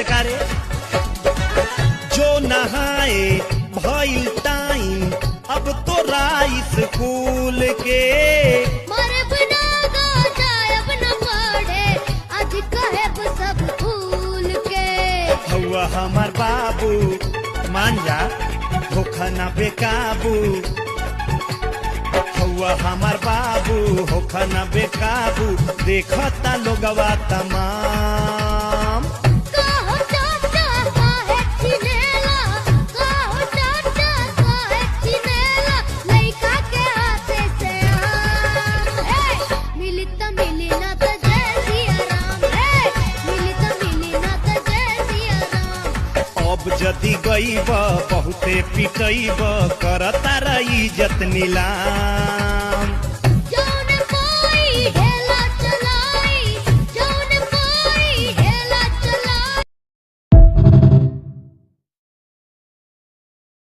बेकारे जो नहाए भइल टाइम अब तो स्कूल के मरब ना गो जायब न पढ़े आज कहब सब भूल के हौवा हमार बाबू मान जा धोखा ना बेकाबू हौवा हमार बाबू होखा ना बेकाबू देखता लोगवा तमाम कहो चाचा काहे छिनेला कहो चाचा काहे छिनेला लइका के हाथे से आम मिली त मिली ना त जय सिया राम मिली त मिली ना त जय सिया राम अब जदी गईब बहुते पिटईब करता रही इज्जत नीलाम